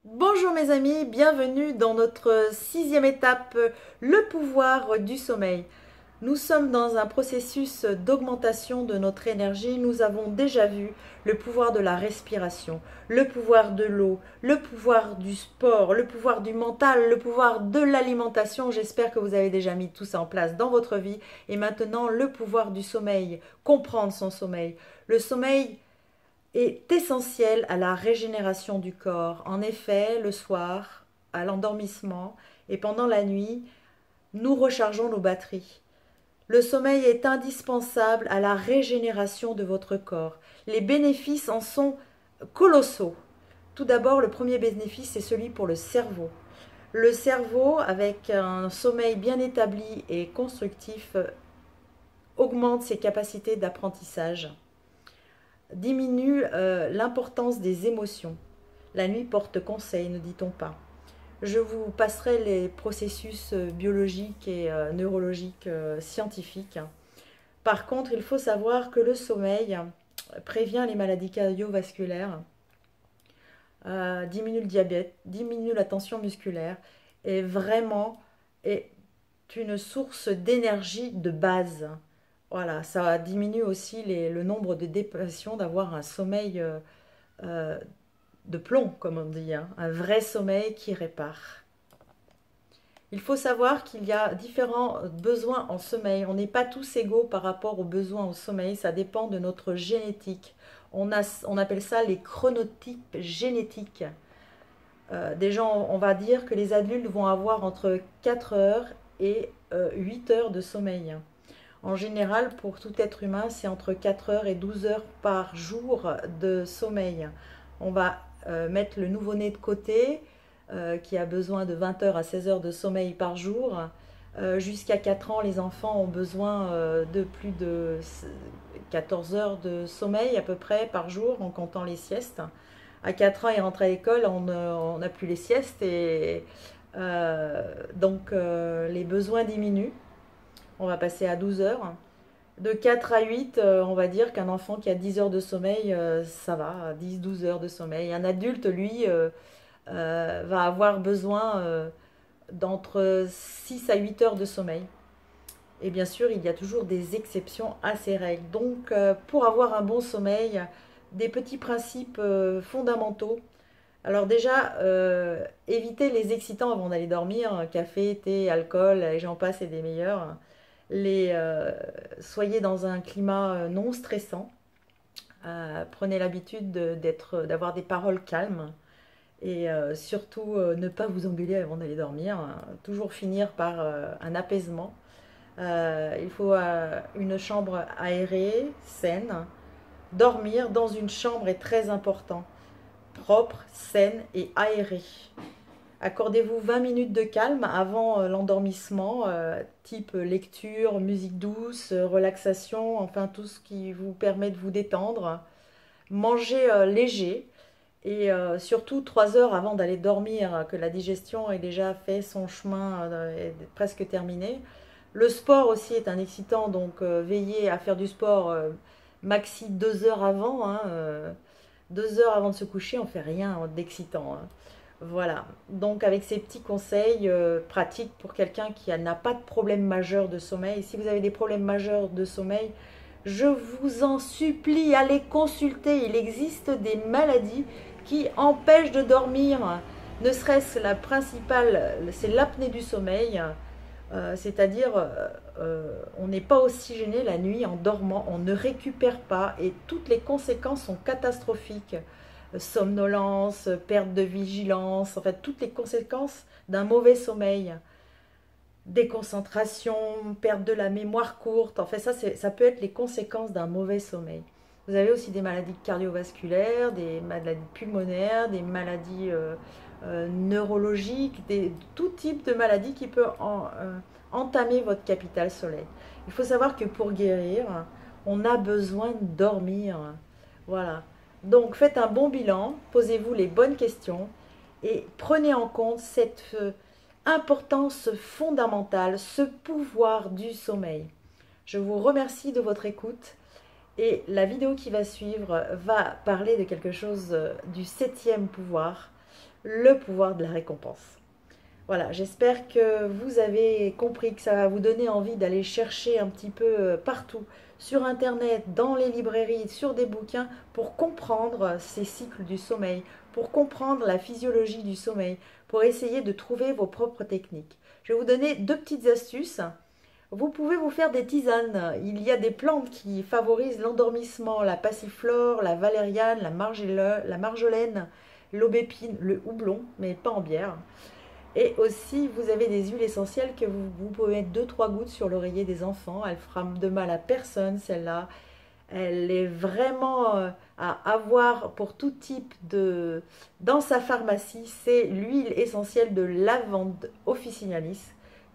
Bonjour mes amis, bienvenue dans notre sixième étape, le pouvoir du sommeil. Nous sommes dans un processus d'augmentation de notre énergie. Nous avons déjà vu le pouvoir de la respiration, le pouvoir de l'eau, le pouvoir du sport, le pouvoir du mental, le pouvoir de l'alimentation. J'espère que vous avez déjà mis tout ça en place dans votre vie. Et maintenant, le pouvoir du sommeil, comprendre son sommeil. Le sommeil est essentiel à la régénération du corps. En effet, le soir, à l'endormissement et pendant la nuit, nous rechargeons nos batteries. Le sommeil est indispensable à la régénération de votre corps. Les bénéfices en sont colossaux. Tout d'abord, le premier bénéfice, c'est celui pour le cerveau. Le cerveau, avec un sommeil bien établi et constructif, augmente ses capacités d'apprentissage, diminue l'importance des émotions. La nuit porte conseil, ne dit-on pas. Je vous passerai les processus biologiques et neurologiques scientifiques. Par contre, il faut savoir que le sommeil prévient les maladies cardiovasculaires, diminue le diabète, diminue la tension musculaire et vraiment est une source d'énergie de base. Voilà, ça diminue aussi le nombre de dépressions, d'avoir un sommeil euh, de plomb, comme on dit, hein, un vrai sommeil qui répare. Il faut savoir qu'il y a différents besoins en sommeil. On n'est pas tous égaux par rapport aux besoins en sommeil. Ça dépend de notre génétique. On appelle ça les chronotypes génétiques. Des gens, on va dire que les adultes vont avoir entre 4 heures et 8 heures de sommeil. En général, pour tout être humain, c'est entre 4 heures et 12 heures par jour de sommeil. On va mettre le nouveau-né de côté, qui a besoin de 20 heures à 16 heures de sommeil par jour. Jusqu'à 4 ans, les enfants ont besoin de plus de 14 heures de sommeil à peu près par jour en comptant les siestes. À 4 ans, ils rentrent à l'école, on n'a plus les siestes et les besoins diminuent. On va passer à 12 heures. De 4 à 8, on va dire qu'un enfant qui a 10 heures de sommeil, ça va, 10-12 heures de sommeil. Un adulte, lui, va avoir besoin d'entre 6 à 8 heures de sommeil. Et bien sûr, il y a toujours des exceptions à ces règles. Donc, pour avoir un bon sommeil, des petits principes fondamentaux. Alors déjà, évitez les excitants avant d'aller dormir, café, thé, alcool, et j'en passe et des meilleurs. Soyez dans un climat non stressant. Prenez l'habitude d'avoir des paroles calmes et surtout ne pas vous engueuler avant d'aller dormir. Toujours finir par un apaisement. Il faut une chambre aérée, saine. Dormir dans une chambre est très important. Propre, saine et aérée. Accordez-vous 20 minutes de calme avant l'endormissement, type lecture, musique douce, relaxation, enfin tout ce qui vous permet de vous détendre. Mangez léger et surtout 3 heures avant d'aller dormir, que la digestion ait déjà fait son chemin et est presque terminée. Le sport aussi est un excitant, donc veillez à faire du sport maxi 2 heures avant. 2 heures avant de se coucher, on fait rien d'excitant, hein. Voilà, donc avec ces petits conseils pratiques pour quelqu'un qui n'a pas de problème majeur de sommeil, si vous avez des problèmes majeurs de sommeil, je vous en supplie, allez consulter. Il existe des maladies qui empêchent de dormir, ne serait-ce la principale, c'est l'apnée du sommeil, c'est-à-dire on n'est pas oxygéné la nuit en dormant, on ne récupère pas et toutes les conséquences sont catastrophiques. Somnolence, perte de vigilance, en fait toutes les conséquences d'un mauvais sommeil, déconcentration, perte de la mémoire courte, en fait ça peut être les conséquences d'un mauvais sommeil. Vous avez aussi des maladies cardiovasculaires, des maladies pulmonaires, des maladies neurologiques, tout type de maladies qui peut entamer votre capital soleil. Il faut savoir que pour guérir, on a besoin de dormir. Voilà. Donc faites un bon bilan, posez-vous les bonnes questions et prenez en compte cette importance fondamentale, ce pouvoir du sommeil. Je vous remercie de votre écoute et la vidéo qui va suivre va parler de quelque chose du septième pouvoir, le pouvoir de la récompense. Voilà, j'espère que vous avez compris, que ça va vous donner envie d'aller chercher un petit peu partout, sur Internet, dans les librairies, sur des bouquins, pour comprendre ces cycles du sommeil, pour comprendre la physiologie du sommeil, pour essayer de trouver vos propres techniques. Je vais vous donner deux petites astuces. Vous pouvez vous faire des tisanes. Il y a des plantes qui favorisent l'endormissement, la passiflore, la valériane, la marjolaine, l'aubépine, le houblon, mais pas en bière. Et aussi, vous avez des huiles essentielles que vous pouvez mettre deux trois gouttes sur l'oreiller des enfants. Elle fera de mal à personne, celle-là. Elle est vraiment à avoir pour tout type de... Dans sa pharmacie, c'est l'huile essentielle de lavande officinalis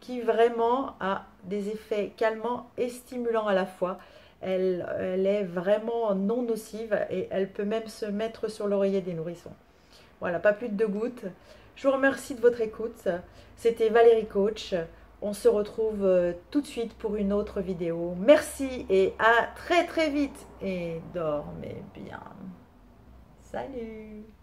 qui vraiment a des effets calmants et stimulants à la fois. Elle est vraiment non nocive et elle peut même se mettre sur l'oreiller des nourrissons. Voilà, pas plus de 2 gouttes. Je vous remercie de votre écoute. C'était Valérie Coach. On se retrouve tout de suite pour une autre vidéo. Merci et à très très vite. Et dormez bien. Salut!